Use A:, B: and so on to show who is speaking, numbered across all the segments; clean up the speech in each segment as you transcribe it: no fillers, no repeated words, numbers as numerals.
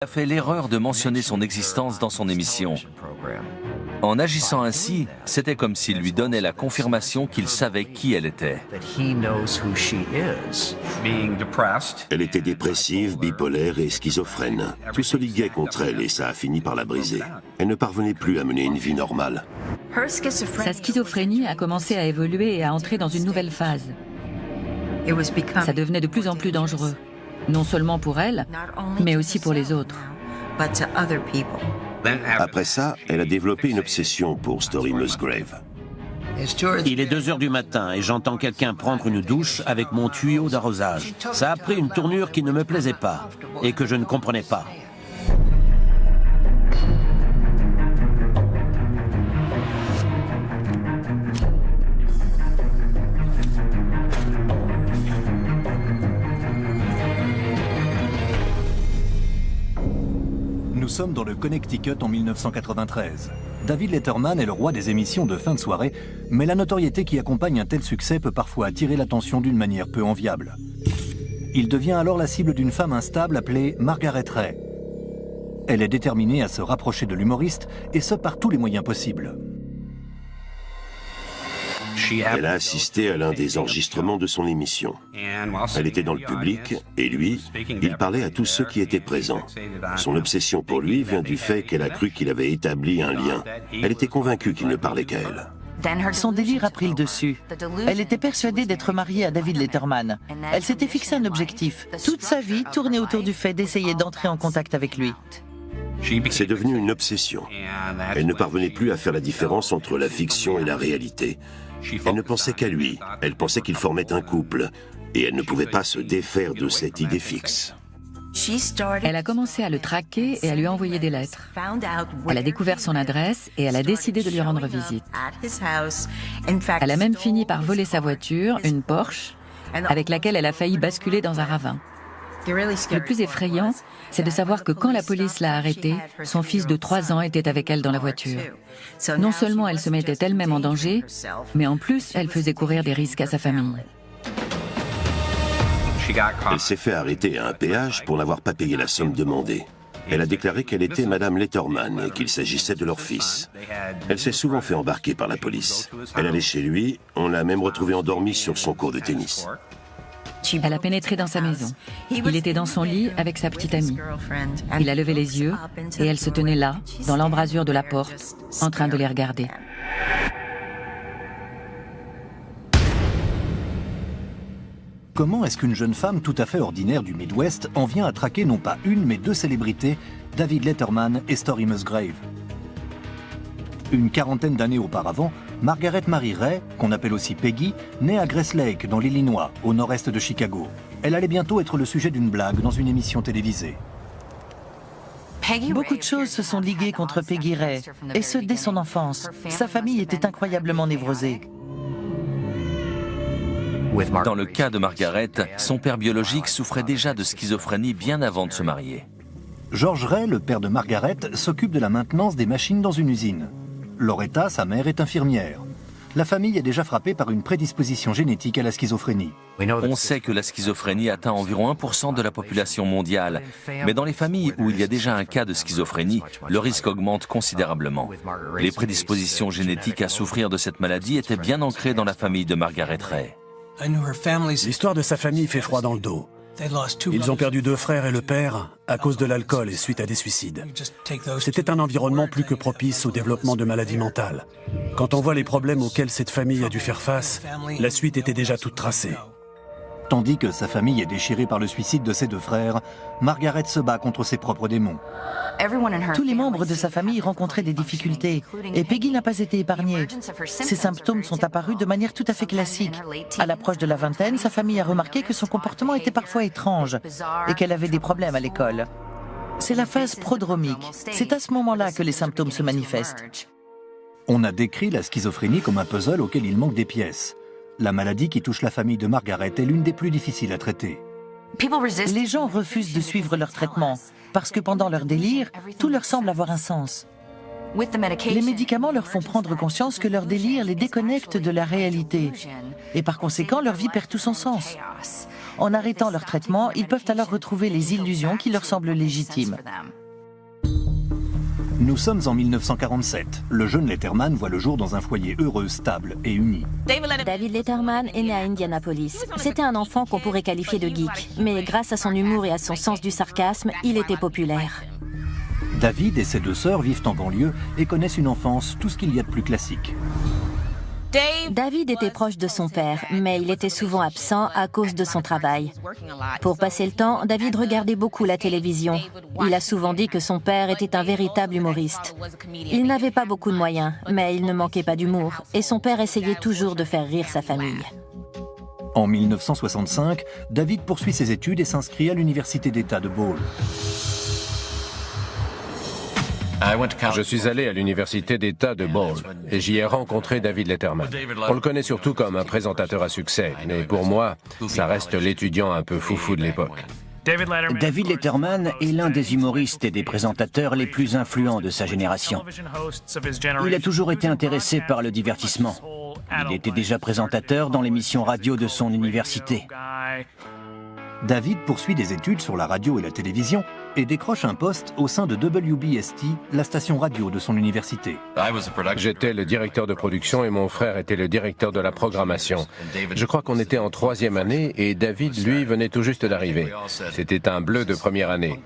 A: a fait l'erreur de mentionner son existence dans son émission. En agissant ainsi, c'était comme s'il lui donnait la confirmation qu'il savait qui elle était.
B: Elle était dépressive, bipolaire et schizophrène. Tout se liguait contre elle et ça a fini par la briser. Elle ne parvenait plus à mener une vie normale.
C: Sa schizophrénie a commencé à évoluer et à entrer dans une nouvelle phase. Ça devenait de plus en plus dangereux, non seulement pour elle, mais aussi pour les autres.
B: Après ça, elle a développé une obsession pour Story Musgrave.
D: Il est 2 heures du matin et j'entends quelqu'un prendre une douche avec mon tuyau d'arrosage. Ça a pris une tournure qui ne me plaisait pas et que je ne comprenais pas.
E: Nous sommes dans le Connecticut en 1993. David Letterman est le roi des émissions de fin de soirée, mais la notoriété qui accompagne un tel succès peut parfois attirer l'attention d'une manière peu enviable. Il devient alors la cible d'une femme instable appelée Margaret Ray. Elle est déterminée à se rapprocher de l'humoriste, et ce par tous les moyens possibles.
B: Elle a assisté à l'un des enregistrements de son émission. Elle était dans le public et lui, il parlait à tous ceux qui étaient présents. Son obsession pour lui vient du fait qu'elle a cru qu'il avait établi un lien. Elle était convaincue qu'il ne parlait qu'à elle.
F: Son délire a pris le dessus. Elle était persuadée d'être mariée à David Letterman. Elle s'était fixé un objectif. Toute sa vie tournait autour du fait d'essayer d'entrer en contact avec lui.
B: C'est devenu une obsession. Elle ne parvenait plus à faire la différence entre la fiction et la réalité. Elle ne pensait qu'à lui. Elle pensait qu'ils formaient un couple. Et elle ne pouvait pas se défaire de cette idée fixe.
C: Elle a commencé à le traquer et à lui envoyer des lettres. Elle a découvert son adresse et elle a décidé de lui rendre visite. Elle a même fini par voler sa voiture, une Porsche, avec laquelle elle a failli basculer dans un ravin. Le plus effrayant, c'est de savoir que quand la police l'a arrêtée, son fils de 3 ans était avec elle dans la voiture. Non seulement elle se mettait elle-même en danger, mais en plus, elle faisait courir des risques à sa famille.
B: Elle s'est fait arrêter à un péage pour n'avoir pas payé la somme demandée. Elle a déclaré qu'elle était Madame Letterman et qu'il s'agissait de leur fils. Elle s'est souvent fait embarquer par la police. Elle allait chez lui, on l'a même retrouvée endormie sur son court de tennis.
C: Elle a pénétré dans sa maison. Il était dans son lit avec sa petite amie. Il a levé les yeux et elle se tenait là, dans l'embrasure de la porte, en train de les regarder.
E: Comment est-ce qu'une jeune femme tout à fait ordinaire du Midwest en vient à traquer non pas une mais 2 célébrités, David Letterman et Story Musgrave? Une quarantaine d'années auparavant, Margaret Mary Ray, qu'on appelle aussi Peggy, naît à Grace Lake, dans l'Illinois, au nord-est de Chicago. Elle allait bientôt être le sujet d'une blague dans une émission télévisée.
F: Beaucoup de choses se sont liguées contre Peggy Ray, et ce dès son enfance. Sa famille était incroyablement névrosée.
A: Dans le cas de Margaret, son père biologique souffrait déjà de schizophrénie bien avant de se marier.
E: George Ray, le père de Margaret, s'occupe de la maintenance des machines dans une usine. Loretta, sa mère, est infirmière. La famille est déjà frappée par une prédisposition génétique à la schizophrénie.
A: On sait que la schizophrénie atteint environ 1% de la population mondiale, mais dans les familles où il y a déjà un cas de schizophrénie, le risque augmente considérablement. Les prédispositions génétiques à souffrir de cette maladie étaient bien ancrées dans la famille de Margaret Ray.
G: L'histoire de sa famille fait froid dans le dos. Ils ont perdu 2 frères et le père à cause de l'alcool et suite à des suicides. C'était un environnement plus que propice au développement de maladies mentales. Quand on voit les problèmes auxquels cette famille a dû faire face, la suite était déjà toute tracée.
E: Tandis que sa famille est déchirée par le suicide de ses 2 frères, Margaret se bat contre ses propres démons.
F: Tous les membres de sa famille rencontraient des difficultés, et Peggy n'a pas été épargnée. Ses symptômes sont apparus de manière tout à fait classique. À l'approche de la vingtaine, sa famille a remarqué que son comportement était parfois étrange, et qu'elle avait des problèmes à l'école. C'est la phase prodromique. C'est à ce moment-là que les symptômes se manifestent.
E: On a décrit la schizophrénie comme un puzzle auquel il manque des pièces. La maladie qui touche la famille de Margaret est l'une des plus difficiles à traiter.
F: Les gens refusent de suivre leur traitement, parce que pendant leur délire, tout leur semble avoir un sens. Les médicaments leur font prendre conscience que leur délire les déconnecte de la réalité. Et par conséquent, leur vie perd tout son sens. En arrêtant leur traitement, ils peuvent alors retrouver les illusions qui leur semblent légitimes.
E: Nous sommes en 1947. Le jeune Letterman voit le jour dans un foyer heureux, stable et uni.
H: David Letterman est né à Indianapolis. C'était un enfant qu'on pourrait qualifier de geek, mais grâce à son humour et à son sens du sarcasme, il était populaire.
E: David et ses deux sœurs vivent en banlieue et connaissent une enfance, tout ce qu'il y a de plus classique.
H: David était proche de son père, mais il était souvent absent à cause de son travail. Pour passer le temps, David regardait beaucoup la télévision. Il a souvent dit que son père était un véritable humoriste. Il n'avait pas beaucoup de moyens, mais il ne manquait pas d'humour, et son père essayait toujours de faire rire sa famille.
E: En 1965, David poursuit ses études et s'inscrit à l'Université d'État de Ball.
I: Je suis allé à l'université d'État de Ball et j'y ai rencontré David Letterman. On le connaît surtout comme un présentateur à succès, mais pour moi, ça reste l'étudiant un peu foufou de l'époque.
D: David Letterman est l'un des humoristes et des présentateurs les plus influents de sa génération. Il a toujours été intéressé par le divertissement. Il était déjà présentateur dans l'émission radio de son université.
E: David poursuit des études sur la radio et la télévision et décroche un poste au sein de WBST, la station radio de son université.
I: J'étais le directeur de production et mon frère était le directeur de la programmation. Je crois qu'on était en 3e année et David, lui, venait tout juste d'arriver. C'était un bleu de première année.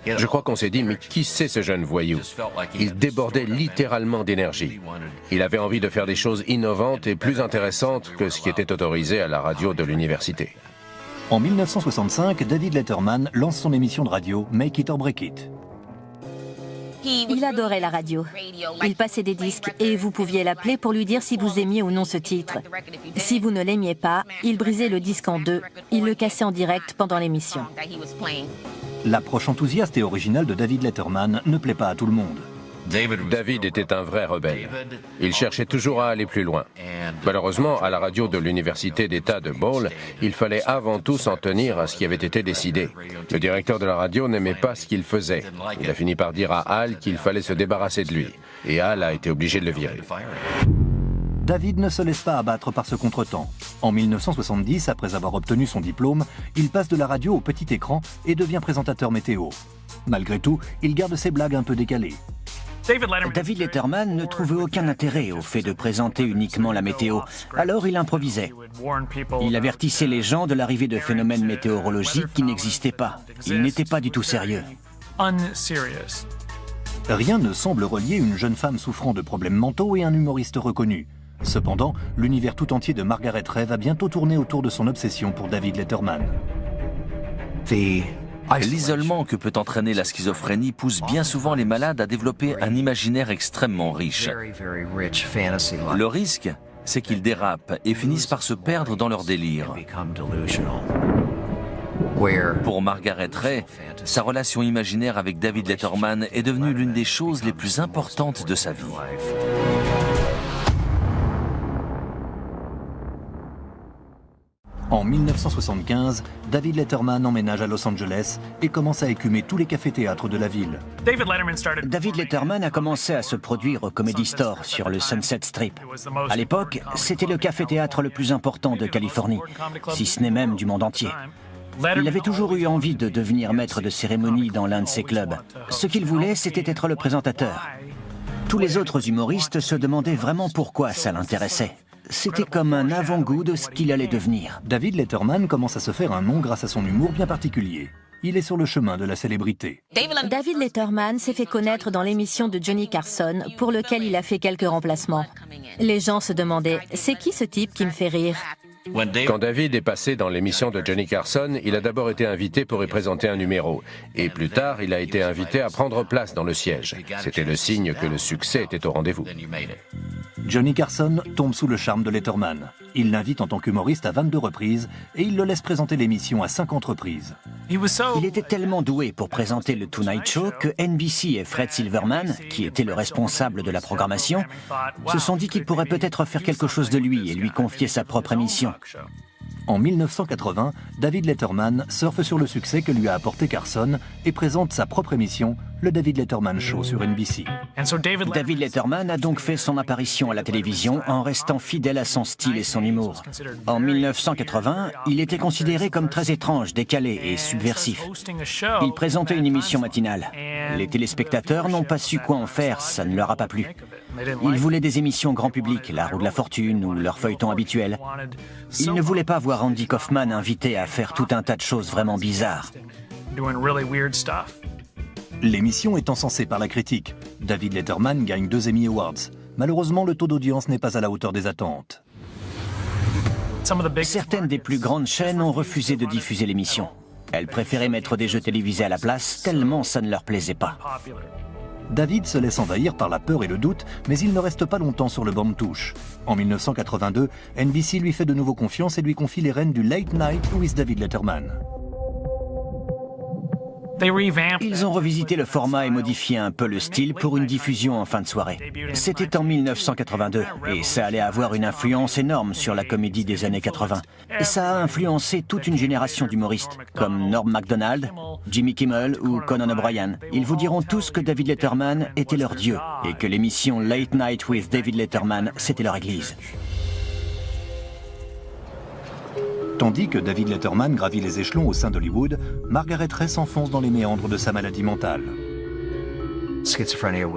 I: Je crois qu'on s'est dit, mais qui c'est ce jeune voyou? Il débordait littéralement d'énergie. Il avait envie de faire des choses innovantes et plus intéressantes que ce qui était autorisé à la radio de l'université.
E: En 1965, David Letterman lance son émission de radio Make It or Break It.
H: Il adorait la radio. Il passait des disques et vous pouviez l'appeler pour lui dire si vous aimiez ou non ce titre. Si vous ne l'aimiez pas, il brisait le disque en deux. Il le cassait en direct pendant l'émission.
E: L'approche enthousiaste et originale de David Letterman ne plaît pas à tout le monde.
I: David était un vrai rebelle. Il cherchait toujours à aller plus loin. Malheureusement, à la radio de l'Université d'État de Ball, il fallait avant tout s'en tenir à ce qui avait été décidé. Le directeur de la radio n'aimait pas ce qu'il faisait. Il a fini par dire à Al qu'il fallait se débarrasser de lui. Et Al a été obligé de le virer.
E: David ne se laisse pas abattre par ce contretemps. En 1970, après avoir obtenu son diplôme, il passe de la radio au petit écran et devient présentateur météo. Malgré tout, il garde ses blagues un peu décalées.
D: David Letterman ne trouvait aucun intérêt au fait de présenter uniquement la météo, alors il improvisait. Il avertissait les gens de l'arrivée de phénomènes météorologiques qui n'existaient pas. Il n'était pas du tout sérieux.
E: Rien ne semble relier une jeune femme souffrant de problèmes mentaux et un humoriste reconnu. Cependant, l'univers tout entier de Margaret Ray va bientôt tourner autour de son obsession pour David Letterman.
A: L'isolement que peut entraîner la schizophrénie pousse bien souvent les malades à développer un imaginaire extrêmement riche. Le risque, c'est qu'ils dérapent et finissent par se perdre dans leur délire. Pour Margaret Ray, sa relation imaginaire avec David Letterman est devenue l'une des choses les plus importantes de sa vie.
E: En 1975, David Letterman emménage à Los Angeles et commence à écumer tous les cafés-théâtres de la ville.
D: David Letterman a commencé à se produire au Comedy Store sur le Sunset Strip. À l'époque, c'était le café-théâtre le plus important de Californie, si ce n'est même du monde entier. Il avait toujours eu envie de devenir maître de cérémonie dans l'un de ses clubs. Ce qu'il voulait, c'était être le présentateur. Tous les autres humoristes se demandaient vraiment pourquoi ça l'intéressait. C'était comme un avant-goût de ce qu'il allait devenir.
E: David Letterman commence à se faire un nom grâce à son humour bien particulier. Il est sur le chemin de la célébrité.
H: David Letterman s'est fait connaître dans l'émission de Johnny Carson, pour lequel il a fait quelques remplacements. Les gens se demandaient « C'est qui ce type qui me fait rire ?»
I: Quand David est passé dans l'émission de Johnny Carson, il a d'abord été invité pour y présenter un numéro. Et plus tard, il a été invité à prendre place dans le siège. C'était le signe que le succès était au rendez-vous.
E: Johnny Carson tombe sous le charme de Letterman. Il l'invite en tant qu'humoriste à 22 reprises et il le laisse présenter l'émission à 50 reprises.
D: Il était tellement doué pour présenter le Tonight Show que NBC et Fred Silverman, qui était le responsable de la programmation, se sont dit qu'il pourrait peut-être faire quelque chose de lui et lui confier sa propre émission.
E: En 1980, David Letterman surfe sur le succès que lui a apporté Carson et présente sa propre émission, le David Letterman Show sur NBC.
D: David Letterman a donc fait son apparition à la télévision en restant fidèle à son style et son humour. En 1980, il était considéré comme très étrange, décalé et subversif. Il présentait une émission matinale. Les téléspectateurs n'ont pas su quoi en faire, ça ne leur a pas plu. Ils voulaient des émissions grand public, La Roue de la Fortune ou leur feuilleton habituel. Ils ne voulaient pas voir Andy Kaufman invité à faire tout un tas de choses vraiment bizarres.
E: L'émission est encensée par la critique. David Letterman gagne 2 Emmy Awards. Malheureusement, le taux d'audience n'est pas à la hauteur des attentes.
D: Certaines des plus grandes chaînes ont refusé de diffuser l'émission. Elles préféraient mettre des jeux télévisés à la place, tellement ça ne leur plaisait pas.
E: David se laisse envahir par la peur et le doute, mais il ne reste pas longtemps sur le banc de touche. En 1982, NBC lui fait de nouveau confiance et lui confie les rênes du Late Night with David Letterman.
D: Ils ont revisité le format et modifié un peu le style pour une diffusion en fin de soirée. C'était en 1982 et ça allait avoir une influence énorme sur la comédie des années 80. Ça a influencé toute une génération d'humoristes, comme Norm Macdonald, Jimmy Kimmel ou Conan O'Brien. Ils vous diront tous que David Letterman était leur dieu et que l'émission Late Night with David Letterman, c'était leur église.
E: Tandis que David Letterman gravit les échelons au sein d'Hollywood, Margaret Ray s'enfonce dans les méandres de sa maladie mentale.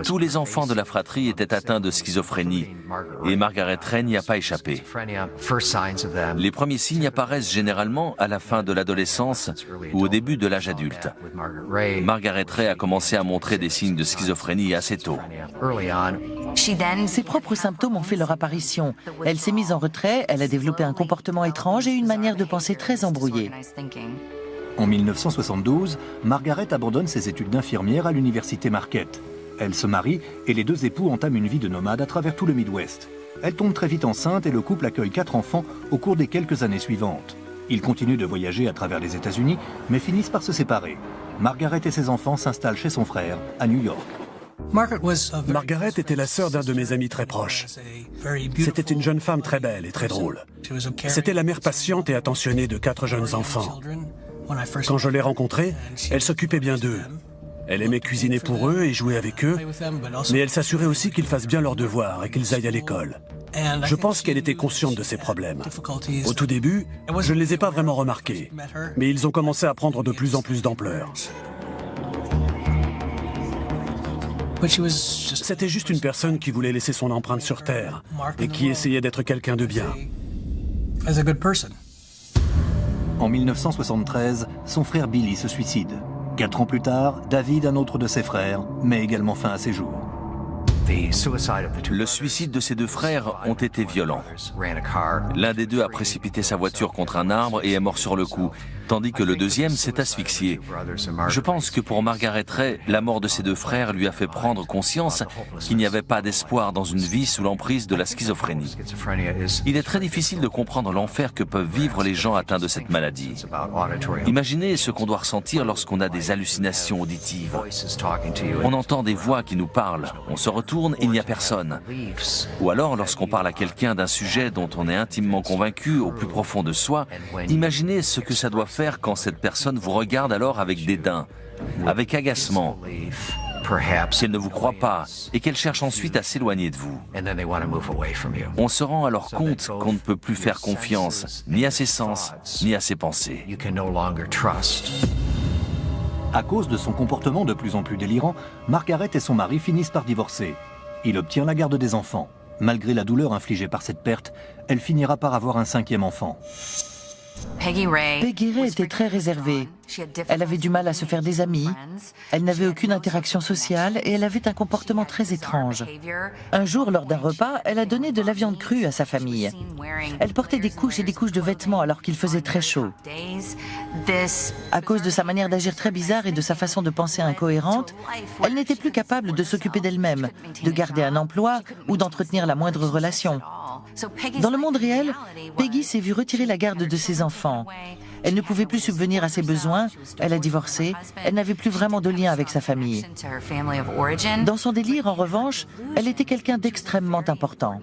A: Tous les enfants de la fratrie étaient atteints de schizophrénie et Margaret Ray n'y a pas échappé. Les premiers signes apparaissent généralement à la fin de l'adolescence ou au début de l'âge adulte. Margaret Ray a commencé à montrer des signes de schizophrénie assez tôt.
F: Ses propres symptômes ont fait leur apparition. Elle s'est mise en retrait, elle a développé un comportement étrange et une manière de penser très embrouillée.
E: En 1972, Margaret abandonne ses études d'infirmière à l'université Marquette. Elle se marie et les 2 époux entament une vie de nomade à travers tout le Midwest. Elle tombe très vite enceinte et le couple accueille 4 enfants au cours des quelques années suivantes. Ils continuent de voyager à travers les États-Unis, mais finissent par se séparer. Margaret et ses enfants s'installent chez son frère, à New York.
G: Margaret était la sœur d'un de mes amis très proches. C'était une jeune femme très belle et très drôle. C'était la mère patiente et attentionnée de 4 jeunes enfants. Quand je l'ai rencontrée, elle s'occupait bien d'eux. Elle aimait cuisiner pour eux et jouer avec eux, mais elle s'assurait aussi qu'ils fassent bien leurs devoirs et qu'ils aillent à l'école. Je pense qu'elle était consciente de ces problèmes. Au tout début, je ne les ai pas vraiment remarqués, mais ils ont commencé à prendre de plus en plus d'ampleur. C'était juste une personne qui voulait laisser son empreinte sur Terre et qui essayait d'être quelqu'un de bien.
E: En 1973, son frère Billy se suicide. 4 ans plus tard, David, un autre de ses frères, met également fin à ses jours.
A: Le suicide de ses 2 frères ont été violents. L'un des 2 a précipité sa voiture contre un arbre et est mort sur le coup, tandis que le deuxième s'est asphyxié. Je pense que pour Margaret Ray, la mort de ses 2 frères lui a fait prendre conscience qu'il n'y avait pas d'espoir dans une vie sous l'emprise de la schizophrénie. Il est très difficile de comprendre l'enfer que peuvent vivre les gens atteints de cette maladie. Imaginez ce qu'on doit ressentir lorsqu'on a des hallucinations auditives. On entend des voix qui nous parlent, on se retourne, il n'y a personne. Ou alors, lorsqu'on parle à quelqu'un d'un sujet dont on est intimement convaincu au plus profond de soi, imaginez ce que ça doit faire quand cette personne vous regarde alors avec dédain, avec agacement, qu'elle ne vous croit pas et qu'elle cherche ensuite à s'éloigner de vous. On se rend alors compte qu'on ne peut plus faire confiance, ni à ses sens, ni à ses pensées.
E: À cause de son comportement de plus en plus délirant, Margaret et son mari finissent par divorcer. Il obtient la garde des enfants. Malgré la douleur infligée par cette perte, elle finira par avoir un 5e enfant.
F: Peggy Ray était très réservée. Elle avait du mal à se faire des amis, elle n'avait aucune interaction sociale et elle avait un comportement très étrange. Un jour, lors d'un repas, elle a donné de la viande crue à sa famille. Elle portait des couches et des couches de vêtements alors qu'il faisait très chaud. À cause de sa manière d'agir très bizarre et de sa façon de penser incohérente, elle n'était plus capable de s'occuper d'elle-même, de garder un emploi ou d'entretenir la moindre relation. Dans le monde réel, Peggy s'est vue retirer la garde de ses enfants. Elle ne pouvait plus subvenir à ses besoins, elle a divorcé, elle n'avait plus vraiment de lien avec sa famille. Dans son délire, en revanche, elle était quelqu'un d'extrêmement important.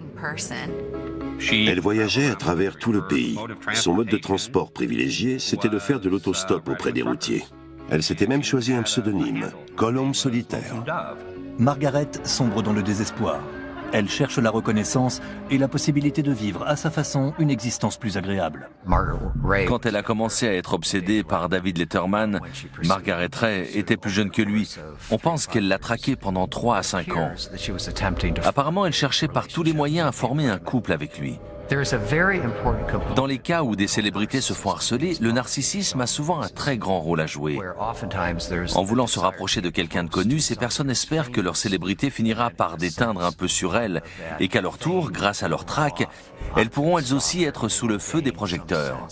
B: Elle voyageait à travers tout le pays. Son mode de transport privilégié, c'était de faire de l'autostop auprès des routiers. Elle s'était même choisi un pseudonyme, Colombe solitaire.
E: Margaret sombre dans le désespoir. Elle cherche la reconnaissance et la possibilité de vivre à sa façon une existence plus agréable.
A: Quand elle a commencé à être obsédée par David Letterman, Margaret Ray était plus jeune que lui. On pense qu'elle l'a traqué pendant 3 à 5 ans. Apparemment, elle cherchait par tous les moyens à former un couple avec lui. Dans les cas où des célébrités se font harceler, le narcissisme a souvent un très grand rôle à jouer. En voulant se rapprocher de quelqu'un de connu, ces personnes espèrent que leur célébrité finira par déteindre un peu sur elles et qu'à leur tour, grâce à leur traque, elles pourront elles aussi être sous le feu des projecteurs.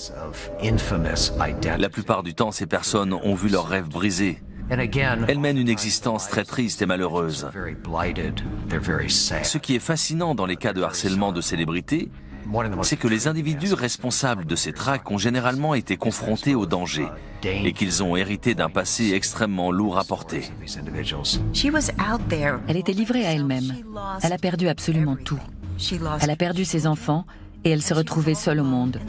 A: La plupart du temps, ces personnes ont vu leurs rêves brisés. Elles mènent une existence très triste et malheureuse. Ce qui est fascinant dans les cas de harcèlement de célébrités, c'est que les individus responsables de ces traques ont généralement été confrontés au danger et qu'ils ont hérité d'un passé extrêmement lourd à porter.
C: Elle était livrée à elle-même. Elle a perdu absolument tout. Elle a perdu ses enfants et elle s'est retrouvée seule au monde.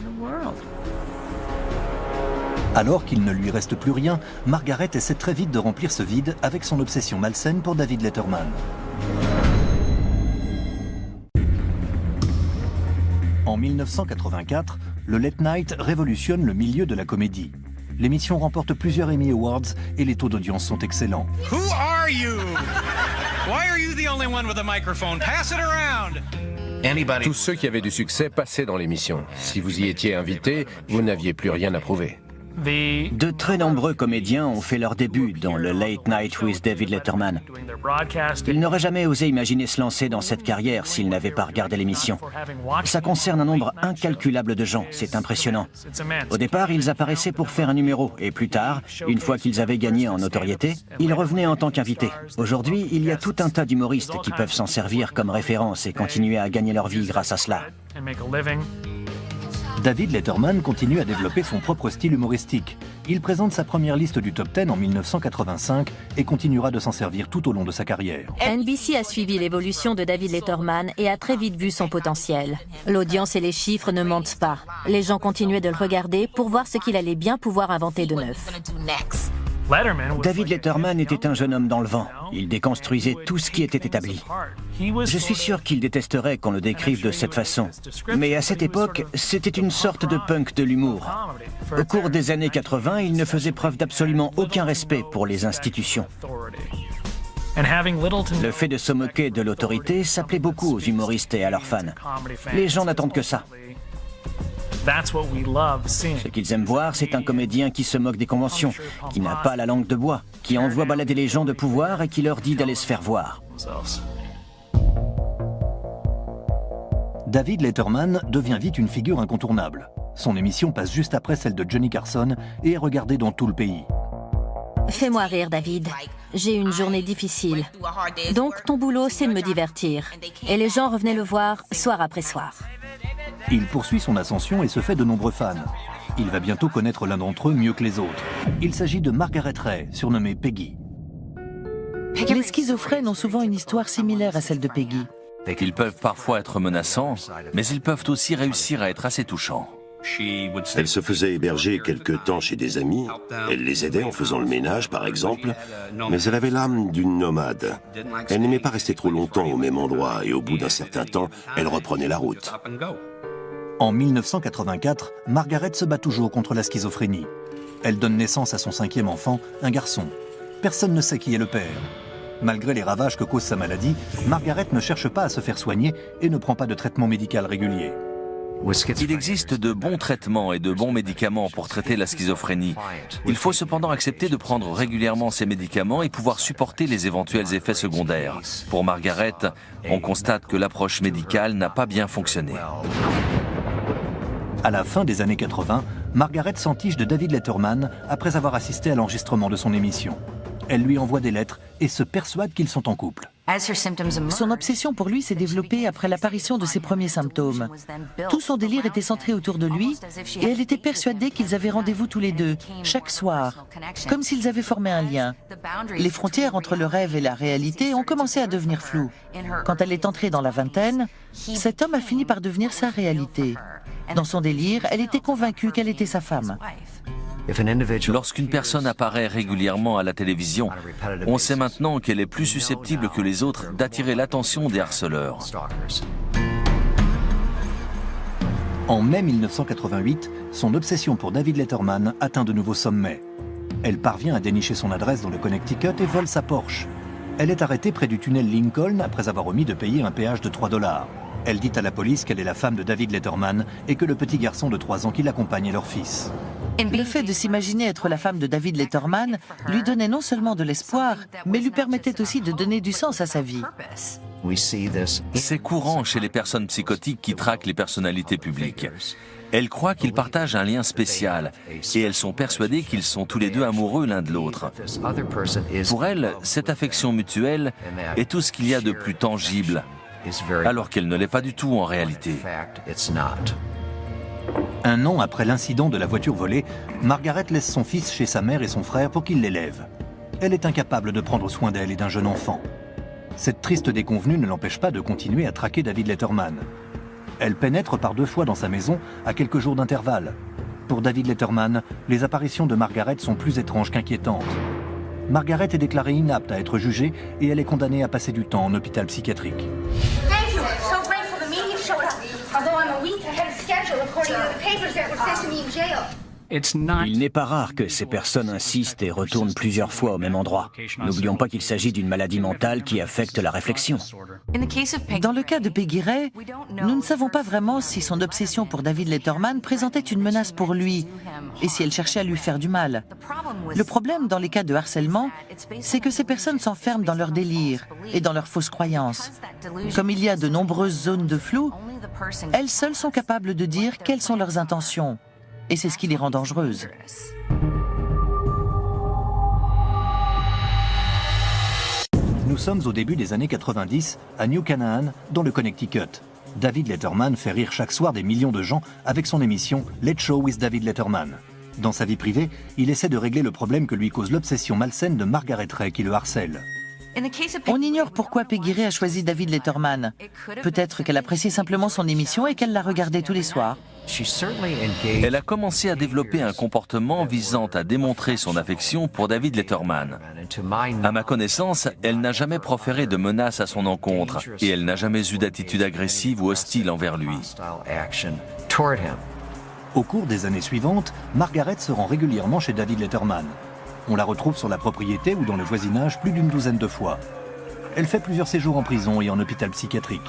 E: Alors qu'il ne lui reste plus rien, Margaret essaie très vite de remplir ce vide avec son obsession malsaine pour David Letterman. En 1984, le Late Night révolutionne le milieu de la comédie. L'émission remporte plusieurs Emmy Awards et les taux d'audience sont excellents.
J: Who are you? Why are you the only one with a microphone? Pass it around.
I: Tous ceux qui avaient du succès passaient dans l'émission. Si vous y étiez invité, vous n'aviez plus rien à prouver.
D: De très nombreux comédiens ont fait leur début dans le Late Night with David Letterman. Ils n'auraient jamais osé imaginer se lancer dans cette carrière s'ils n'avaient pas regardé l'émission. Ça concerne un nombre incalculable de gens, c'est impressionnant. Au départ, ils apparaissaient pour faire un numéro, et plus tard, une fois qu'ils avaient gagné en notoriété, ils revenaient en tant qu'invités. Aujourd'hui, il y a tout un tas d'humoristes qui peuvent s'en servir comme référence et continuer à gagner leur vie grâce à cela.
E: David Letterman continue à développer son propre style humoristique. Il présente sa première liste du top 10 en 1985 et continuera de s'en servir tout au long de sa carrière.
H: NBC a suivi l'évolution de David Letterman et a très vite vu son potentiel. L'audience et les chiffres ne mentent pas. Les gens continuaient de le regarder pour voir ce qu'il allait bien pouvoir inventer de neuf.
D: David Letterman était un jeune homme dans le vent. Il déconstruisait tout ce qui était établi. Je suis sûr qu'il détesterait qu'on le décrive de cette façon. Mais à cette époque, c'était une sorte de punk de l'humour. Au cours des années 80, il ne faisait preuve d'absolument aucun respect pour les institutions. Le fait de se moquer de l'autorité s'appelait beaucoup aux humoristes et à leurs fans. Les gens n'attendent que ça. Ce qu'ils aiment voir, c'est un comédien qui se moque des conventions, qui n'a pas la langue de bois, qui envoie balader les gens de pouvoir et qui leur dit d'aller se faire voir.
E: David Letterman devient vite une figure incontournable. Son émission passe juste après celle de Johnny Carson et est regardée dans tout le pays.
H: Fais-moi rire, David. J'ai une journée difficile. Donc, ton boulot, c'est de me divertir. Et les gens revenaient le voir soir après soir.
E: Il poursuit son ascension et se fait de nombreux fans. Il va bientôt connaître l'un d'entre eux mieux que les autres. Il s'agit de Margaret Ray, surnommée Peggy.
F: Les schizophrènes ont souvent une histoire similaire à celle de Peggy.
A: Ils peuvent parfois être menaçants, mais ils peuvent aussi réussir à être assez touchants.
B: Elle se faisait héberger quelque temps chez des amis. Elle les aidait en faisant le ménage, par exemple. Mais elle avait l'âme d'une nomade. Elle n'aimait pas rester trop longtemps au même endroit et au bout d'un certain temps, elle reprenait la route.
E: En 1984, Margaret se bat toujours contre la schizophrénie. Elle donne naissance à son 5e enfant, un garçon. Personne ne sait qui est le père. Malgré les ravages que cause sa maladie, Margaret ne cherche pas à se faire soigner et ne prend pas de traitement médical régulier.
A: Il existe de bons traitements et de bons médicaments pour traiter la schizophrénie. Il faut cependant accepter de prendre régulièrement ces médicaments et pouvoir supporter les éventuels effets secondaires. Pour Margaret, on constate que l'approche médicale n'a pas bien fonctionné.
E: À la fin des années 80, Margaret s'entiche de David Letterman après avoir assisté à l'enregistrement de son émission. Elle lui envoie des lettres et se persuade qu'ils sont en couple.
F: Son obsession pour lui s'est développée après l'apparition de ses premiers symptômes. Tout son délire était centré autour de lui et elle était persuadée qu'ils avaient rendez-vous tous les deux, chaque soir, comme s'ils avaient formé un lien. Les frontières entre le rêve et la réalité ont commencé à devenir floues. Quand elle est entrée dans la vingtaine, cet homme a fini par devenir sa réalité. Dans son délire, elle était convaincue qu'elle était sa femme.
A: Lorsqu'une personne apparaît régulièrement à la télévision, on sait maintenant qu'elle est plus susceptible que les autres d'attirer l'attention des harceleurs.
E: En mai 1988, son obsession pour David Letterman atteint de nouveaux sommets. Elle parvient à dénicher son adresse dans le Connecticut et vole sa Porsche. Elle est arrêtée près du tunnel Lincoln après avoir omis de payer un péage de 3 $. Elle dit à la police qu'elle est la femme de David Letterman et que le petit garçon de 3 ans qui l'accompagne est leur fils.
F: Le fait de s'imaginer être la femme de David Letterman lui donnait non seulement de l'espoir, mais lui permettait aussi de donner du sens à sa vie.
A: C'est courant chez les personnes psychotiques qui traquent les personnalités publiques. Elles croient qu'ils partagent un lien spécial et elles sont persuadées qu'ils sont tous les deux amoureux l'un de l'autre. Pour elles, cette affection mutuelle est tout ce qu'il y a de plus tangible, alors qu'elle ne l'est pas du tout en réalité.
E: Un an après l'incident de la voiture volée, Margaret laisse son fils chez sa mère et son frère pour qu'ils l'élèvent. Elle est incapable de prendre soin d'elle et d'un jeune enfant. Cette triste déconvenue ne l'empêche pas de continuer à traquer David Letterman. Elle pénètre par 2 fois dans sa maison à quelques jours d'intervalle. Pour David Letterman, les apparitions de Margaret sont plus étranges qu'inquiétantes. Margaret est déclarée inapte à être jugée et elle est condamnée à passer du temps en hôpital psychiatrique.
D: Il n'est pas rare que ces personnes insistent et retournent plusieurs fois au même endroit. N'oublions pas qu'il s'agit d'une maladie mentale qui affecte la réflexion.
F: Dans le cas de Peggy Ray, nous ne savons pas vraiment si son obsession pour David Letterman présentait une menace pour lui et si elle cherchait à lui faire du mal. Le problème dans les cas de harcèlement, c'est que ces personnes s'enferment dans leur délire et dans leurs fausses croyances. Comme il y a de nombreuses zones de flou, elles seules sont capables de dire quelles sont leurs intentions. Et c'est ce qui les rend dangereuses.
E: Nous sommes au début des années 90 à New Canaan, dans le Connecticut. David Letterman fait rire chaque soir des millions de gens avec son émission Late Show with David Letterman. Dans sa vie privée, il essaie de régler le problème que lui cause l'obsession malsaine de Margaret Ray qui le harcèle.
F: On ignore pourquoi Peggy Ray a choisi David Letterman. Peut-être qu'elle appréciait simplement son émission et qu'elle la regardait tous les soirs.
A: Elle a commencé à développer un comportement visant à démontrer son affection pour David Letterman. À ma connaissance, elle n'a jamais proféré de menaces à son encontre et elle n'a jamais eu d'attitude agressive ou hostile envers lui.
E: Au cours des années suivantes, Margaret se rend régulièrement chez David Letterman. On la retrouve sur la propriété ou dans le voisinage plus d'une douzaine de fois. Elle fait plusieurs séjours en prison et en hôpital psychiatrique.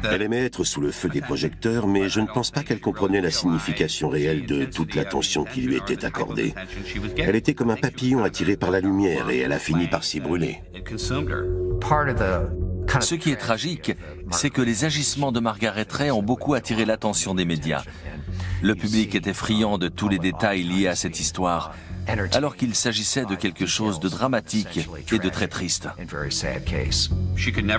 B: Elle aimait être sous le feu des projecteurs, mais je ne pense pas qu'elle comprenait la signification réelle de toute l'attention qui lui était accordée. Elle était comme un papillon attiré par la lumière et elle a fini par s'y brûler.
A: Ce qui est tragique, c'est que les agissements de Margaret Ray ont beaucoup attiré l'attention des médias. Le public était friand de tous les détails liés à cette histoire, alors qu'il s'agissait de quelque chose de dramatique et de très triste.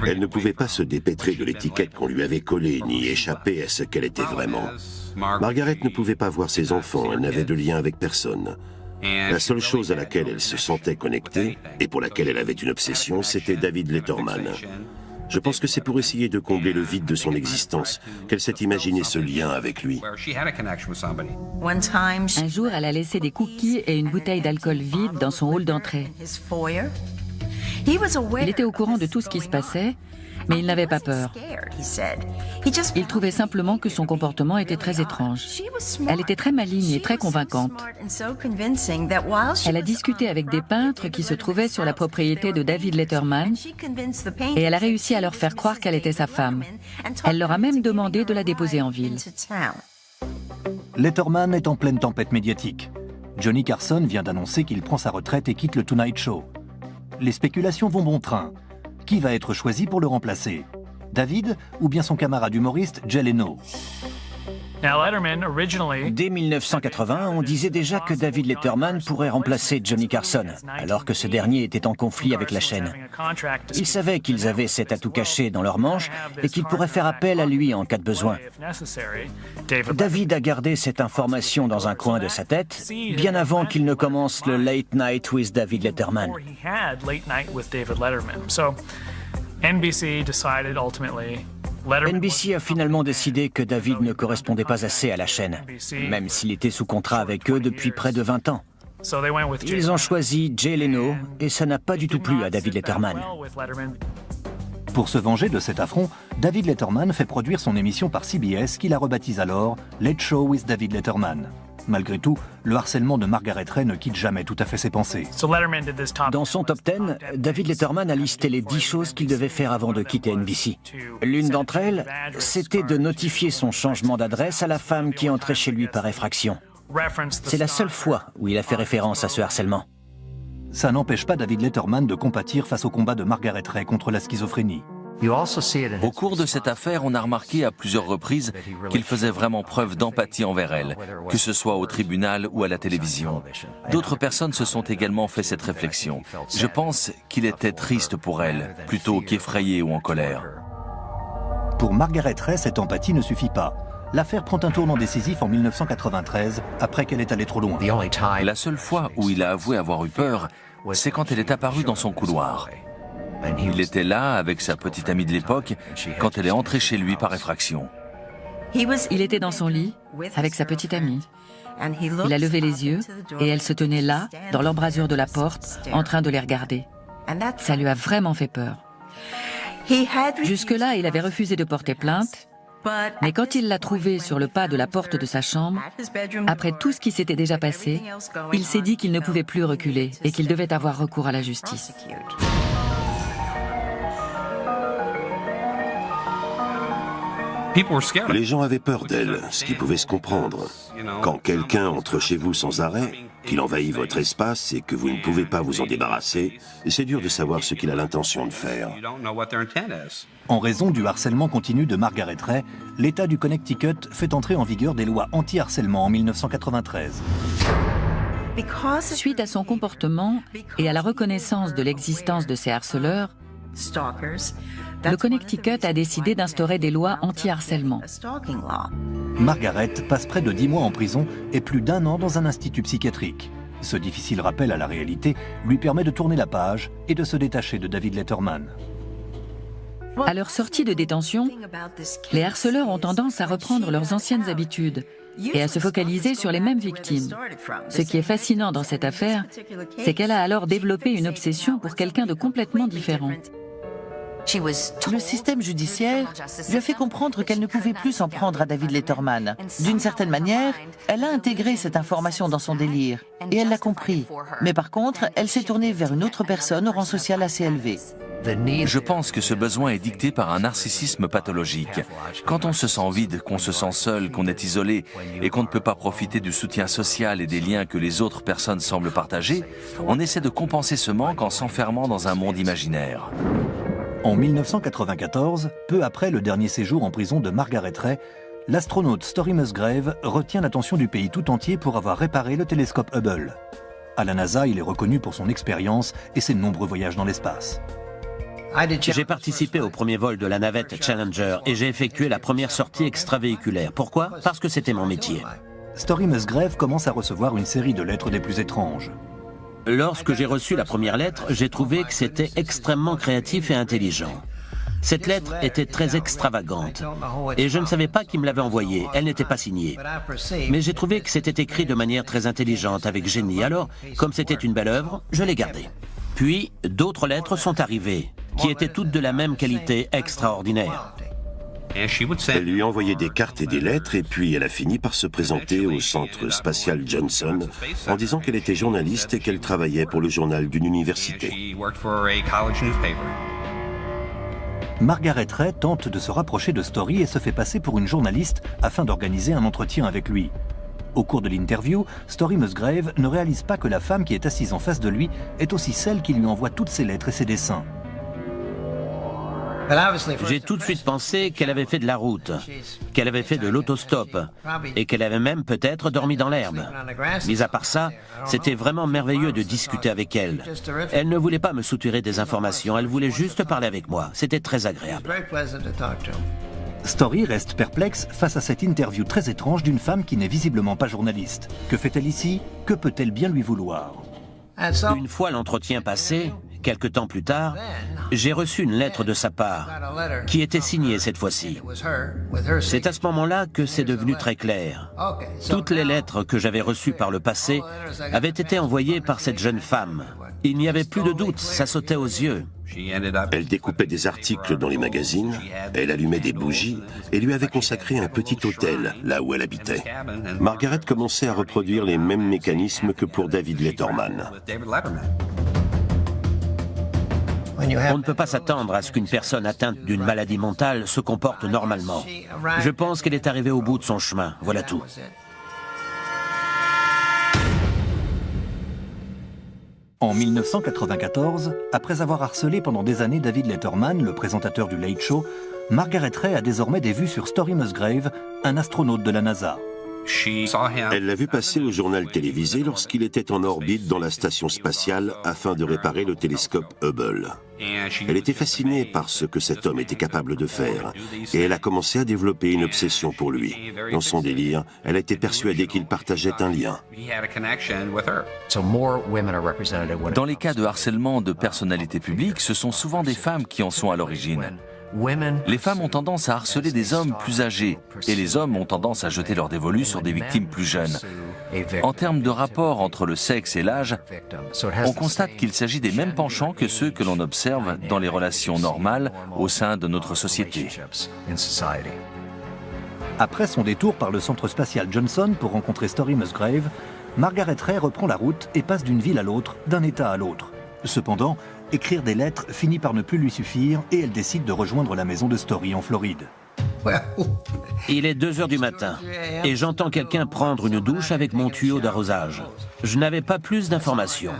B: Elle ne pouvait pas se dépêtrer de l'étiquette qu'on lui avait collée, ni échapper à ce qu'elle était vraiment. Margaret ne pouvait pas voir ses enfants, elle n'avait de lien avec personne. La seule chose à laquelle elle se sentait connectée, et pour laquelle elle avait une obsession, c'était David Letterman. Je pense que c'est pour essayer de combler le vide de son existence qu'elle s'est imaginé ce lien avec lui.
C: Un jour, elle a laissé des cookies et une bouteille d'alcool vide dans son hall d'entrée. Il était au courant de tout ce qui se passait, mais il n'avait pas peur. Il trouvait simplement que son comportement était très étrange. Elle était très maligne et très convaincante. Elle a discuté avec des peintres qui se trouvaient sur la propriété de David Letterman et elle a réussi à leur faire croire qu'elle était sa femme. Elle leur a même demandé de la déposer en ville.
E: Letterman est en pleine tempête médiatique. Johnny Carson vient d'annoncer qu'il prend sa retraite et quitte le Tonight Show. Les spéculations vont bon train. Qui va être choisi pour le remplacer? David ou bien son camarade humoriste Jay Leno?
D: Dès 1980, on disait déjà que David Letterman pourrait remplacer Johnny Carson, alors que ce dernier était en conflit avec la chaîne. Ils savaient qu'ils avaient cet atout caché dans leur manche et qu'ils pourraient faire appel à lui en cas de besoin. David a gardé cette information dans un coin de sa tête, bien avant qu'il ne commence le Late Night with David Letterman. NBC a finalement décidé que David ne correspondait pas assez à la chaîne, même s'il était sous contrat avec eux depuis près de 20 ans. Ils ont choisi Jay Leno et ça n'a pas du tout plu à David Letterman.
E: Pour se venger de cet affront, David Letterman fait produire son émission par CBS qu'il a rebaptise alors Late Show with David Letterman. Malgré tout, le harcèlement de Margaret Ray ne quitte jamais tout à fait ses pensées.
D: Dans son top 10, David Letterman a listé les 10 choses qu'il devait faire avant de quitter NBC. L'une d'entre elles, c'était de notifier son changement d'adresse à la femme qui entrait chez lui par effraction. C'est la seule fois où il a fait référence à ce harcèlement.
E: Ça n'empêche pas David Letterman de compatir face au combat de Margaret Ray contre la schizophrénie.
A: Au cours de cette affaire, on a remarqué à plusieurs reprises qu'il faisait vraiment preuve d'empathie envers elle, que ce soit au tribunal ou à la télévision. D'autres personnes se sont également fait cette réflexion. Je pense qu'il était triste pour elle, plutôt qu'effrayé ou en colère.
E: Pour Margaret Ray, cette empathie ne suffit pas. L'affaire prend un tournant décisif en 1993, après qu'elle est allée trop loin.
A: La seule fois où il a avoué avoir eu peur, c'est quand elle est apparue dans son couloir. Il était là avec sa petite amie de l'époque quand elle est entrée chez lui par effraction.
C: Il était dans son lit avec sa petite amie. Il a levé les yeux et elle se tenait là, dans l'embrasure de la porte, en train de les regarder. Ça lui a vraiment fait peur. Jusque-là, il avait refusé de porter plainte, mais quand il l'a trouvée sur le pas de la porte de sa chambre, après tout ce qui s'était déjà passé, il s'est dit qu'il ne pouvait plus reculer et qu'il devait avoir recours à la justice.
B: Les gens avaient peur d'elle, ce qui pouvait se comprendre. Quand quelqu'un entre chez vous sans arrêt, qu'il envahit votre espace et que vous ne pouvez pas vous en débarrasser, c'est dur de savoir ce qu'il a l'intention de faire.
E: En raison du harcèlement continu de Margaret Ray, l'État du Connecticut fait entrer en vigueur des lois anti-harcèlement en 1993.
C: Suite à son comportement et à la reconnaissance de l'existence de ces harceleurs, le Connecticut a décidé d'instaurer des lois anti-harcèlement.
E: Margaret passe près de 10 mois en prison et plus d'1 an dans un institut psychiatrique. Ce difficile rappel à la réalité lui permet de tourner la page et de se détacher de David Letterman.
C: À leur sortie de détention, les harceleurs ont tendance à reprendre leurs anciennes habitudes et à se focaliser sur les mêmes victimes. Ce qui est fascinant dans cette affaire, c'est qu'elle a alors développé une obsession pour quelqu'un de complètement différent.
F: Le système judiciaire lui a fait comprendre qu'elle ne pouvait plus s'en prendre à David Letterman. D'une certaine manière, elle a intégré cette information dans son délire, et elle l'a compris. Mais par contre, elle s'est tournée vers une autre personne au rang social assez élevé.
A: Je pense que ce besoin est dicté par un narcissisme pathologique. Quand on se sent vide, qu'on se sent seul, qu'on est isolé et qu'on ne peut pas profiter du soutien social et des liens que les autres personnes semblent partager, on essaie de compenser ce manque en s'enfermant dans un monde imaginaire.
E: En 1994, peu après le dernier séjour en prison de Margaret Ray, l'astronaute Story Musgrave retient l'attention du pays tout entier pour avoir réparé le télescope Hubble. À la NASA, il est reconnu pour son expérience et ses nombreux voyages dans l'espace.
K: J'ai participé au premier vol de la navette Challenger et j'ai effectué la première sortie extravéhiculaire. Pourquoi? Parce que c'était mon métier.
E: Story Musgrave commence à recevoir une série de lettres des plus étranges.
K: Lorsque j'ai reçu la première lettre, j'ai trouvé que c'était extrêmement créatif et intelligent. Cette lettre était très extravagante et je ne savais pas qui me l'avait envoyée, elle n'était pas signée. Mais j'ai trouvé que c'était écrit de manière très intelligente, avec génie. Alors, comme c'était une belle œuvre, je l'ai gardée. Puis, d'autres lettres sont arrivées, qui étaient toutes de la même qualité extraordinaire.
B: Elle lui a envoyé des cartes et des lettres et puis elle a fini par se présenter au centre spatial Johnson en disant qu'elle était journaliste et qu'elle travaillait pour le journal d'une université.
E: Margaret Ray tente de se rapprocher de Story et se fait passer pour une journaliste afin d'organiser un entretien avec lui. Au cours de l'interview, Story Musgrave ne réalise pas que la femme qui est assise en face de lui est aussi celle qui lui envoie toutes ses lettres et ses dessins.
K: J'ai tout de suite pensé qu'elle avait fait de la route, qu'elle avait fait de l'autostop et qu'elle avait même peut-être dormi dans l'herbe. Mis à part ça, c'était vraiment merveilleux de discuter avec elle. Elle ne voulait pas me soutirer des informations, elle voulait juste parler avec moi. C'était très agréable.
E: Story reste perplexe face à cette interview très étrange d'une femme qui n'est visiblement pas journaliste. Que fait-elle ici? Que peut-elle bien lui vouloir?
K: Une fois l'entretien passé, quelque temps plus tard, j'ai reçu une lettre de sa part, qui était signée cette fois-ci. C'est à ce moment-là que c'est devenu très clair. Toutes les lettres que j'avais reçues par le passé avaient été envoyées par cette jeune femme. Il n'y avait plus de doute, ça sautait aux yeux.
B: Elle découpait des articles dans les magazines, elle allumait des bougies et lui avait consacré un petit hôtel là où elle habitait. Margaret commençait à reproduire les mêmes mécanismes que pour David Letterman.
K: On ne peut pas s'attendre à ce qu'une personne atteinte d'une maladie mentale se comporte normalement. Je pense qu'elle est arrivée au bout de son chemin, voilà tout.
E: En 1994, après avoir harcelé pendant des années David Letterman, le présentateur du Late Show, Margaret Ray a désormais des vues sur Story Musgrave, un astronaute de la NASA.
B: Elle l'a vu passer au journal télévisé lorsqu'il était en orbite dans la station spatiale afin de réparer le télescope Hubble. Elle était fascinée par ce que cet homme était capable de faire et elle a commencé à développer une obsession pour lui. Dans son délire, elle était persuadée qu'il partageait un lien.
A: Dans les cas de harcèlement de personnalités publiques, ce sont souvent des femmes qui en sont à l'origine. Les femmes ont tendance à harceler des hommes plus âgés et les hommes ont tendance à jeter leur dévolu sur des victimes plus jeunes. En termes de rapport entre le sexe et l'âge, on constate qu'il s'agit des mêmes penchants que ceux que l'on observe dans les relations normales au sein de notre société.
E: Après son détour par le centre spatial Johnson pour rencontrer Story Musgrave, Margaret Ray reprend la route et passe d'une ville à l'autre, d'un État à l'autre. Cependant, écrire des lettres finit par ne plus lui suffire et elle décide de rejoindre la maison de Story en Floride.
K: Il est 2 heures du matin et j'entends quelqu'un prendre une douche avec mon tuyau d'arrosage. Je n'avais pas plus d'informations.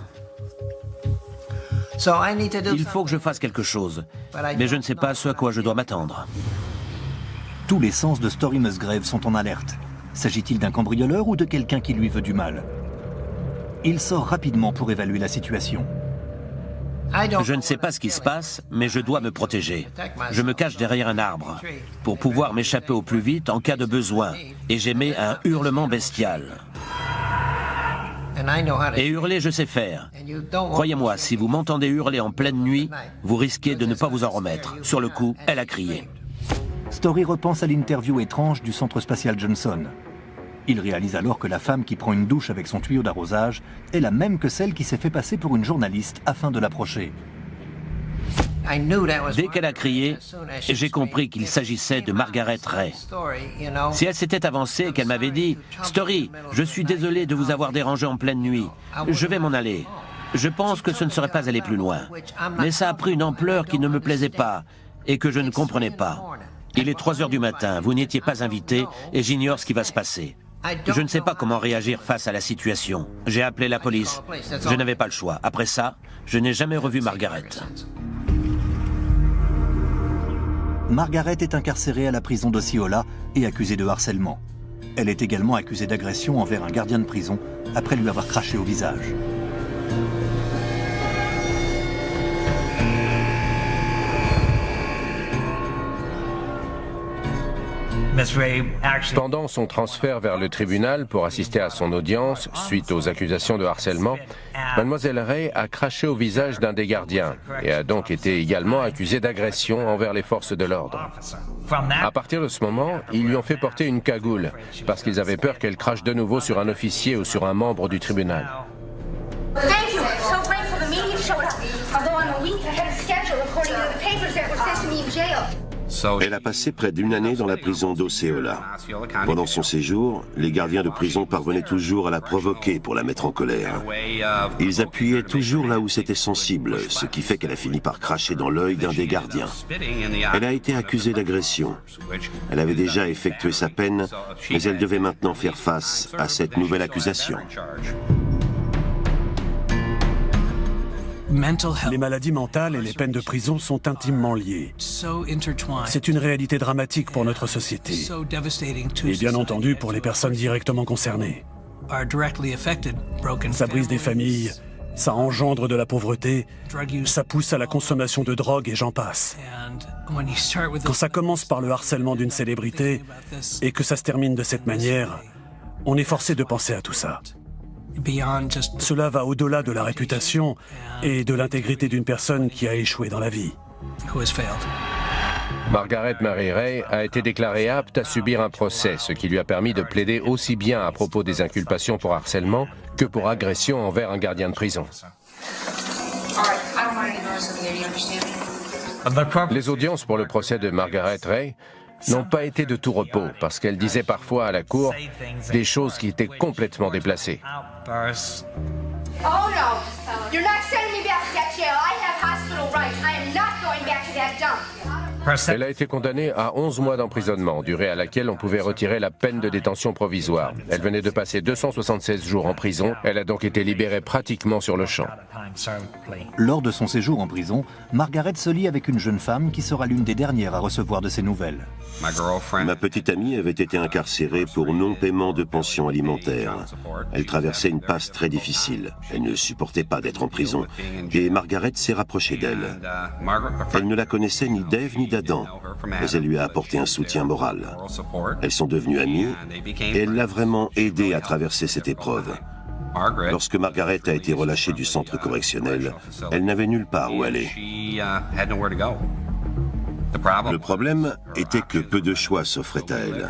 K: Il faut que je fasse quelque chose, mais je ne sais pas ce à quoi je dois m'attendre.
E: Tous les sens de Story Musgrave sont en alerte. S'agit-il d'un cambrioleur ou de quelqu'un qui lui veut du mal? Il sort rapidement pour évaluer la situation.
K: Je ne sais pas ce qui se passe, mais je dois me protéger. Je me cache derrière un arbre pour pouvoir m'échapper au plus vite en cas de besoin. Et j'émets un hurlement bestial. Et hurler, je sais faire. Croyez-moi, si vous m'entendez hurler en pleine nuit, vous risquez de ne pas vous en remettre. Sur le coup, elle a crié.
E: Story repense à l'interview étrange du centre spatial Johnson. Il réalise alors que la femme qui prend une douche avec son tuyau d'arrosage est la même que celle qui s'est fait passer pour une journaliste afin de l'approcher.
K: Dès qu'elle a crié, j'ai compris qu'il s'agissait de Margaret Ray. Si elle s'était avancée et qu'elle m'avait dit « Story, je suis désolé de vous avoir dérangé en pleine nuit, je vais m'en aller », je pense que ce ne serait pas allé plus loin. Mais ça a pris une ampleur qui ne me plaisait pas et que je ne comprenais pas. Il est 3 heures du matin, vous n'étiez pas invité et j'ignore ce qui va se passer. Je ne sais pas comment réagir face à la situation. J'ai appelé la police. Je n'avais pas le choix. Après ça, je n'ai jamais revu Margaret.
E: Margaret est incarcérée à la prison d'Osceola et accusée de harcèlement. Elle est également accusée d'agression envers un gardien de prison après lui avoir craché au visage.
I: Pendant son transfert vers le tribunal pour assister à son audience, suite aux accusations de harcèlement, Mademoiselle Ray a craché au visage d'un des gardiens et a donc été également accusée d'agression envers les forces de l'ordre. À partir de ce moment, ils lui ont fait porter une cagoule parce qu'ils avaient peur qu'elle crache de nouveau sur un officier ou sur un membre du tribunal.
B: Elle a passé près d'1 année dans la prison d'Osceola. Pendant son séjour, les gardiens de prison parvenaient toujours à la provoquer pour la mettre en colère. Ils appuyaient toujours là où c'était sensible, ce qui fait qu'elle a fini par cracher dans l'œil d'un des gardiens. Elle a été accusée d'agression. Elle avait déjà effectué sa peine, mais elle devait maintenant faire face à cette nouvelle accusation.
G: Les maladies mentales et les peines de prison sont intimement liées. C'est une réalité dramatique pour notre société et bien entendu pour les personnes directement concernées. Ça brise des familles, ça engendre de la pauvreté, ça pousse à la consommation de drogue et j'en passe. Quand ça commence par le harcèlement d'une célébrité et que ça se termine de cette manière, on est forcé de penser à tout ça. Cela va au-delà de la réputation et de l'intégrité d'une personne qui a échoué dans la vie.
I: Margaret Mary Ray a été déclarée apte à subir un procès, ce qui lui a permis de plaider aussi bien à propos des inculpations pour harcèlement que pour agression envers un gardien de prison. Les audiences pour le procès de Margaret Ray n'ont pas été de tout repos parce qu'elle disait parfois à la cour des choses qui étaient complètement déplacées.
L: Oh no, you're not sending me back to that jail. I have hospital rights. I am not going back to that dump.
I: Elle a été condamnée à 11 mois d'emprisonnement, durée à laquelle on pouvait retirer la peine de détention provisoire. Elle venait de passer 276 jours en prison, elle a donc été libérée pratiquement sur le champ.
E: Lors de son séjour en prison, Margaret se lie avec une jeune femme qui sera l'une des dernières à recevoir de ses nouvelles.
B: Ma petite amie avait été incarcérée pour non-paiement de pension alimentaire. Elle traversait une passe très difficile. Elle ne supportait pas d'être en prison. Et Margaret s'est rapprochée d'elle. Elle ne la connaissait ni d'Ève ni d'Adam, mais elle lui a apporté un soutien moral. Elles sont devenues amies et elle l'a vraiment aidée à traverser cette épreuve. Lorsque Margaret a été relâchée du centre correctionnel, elle n'avait nulle part où aller. Le problème était que peu de choix s'offraient à elle.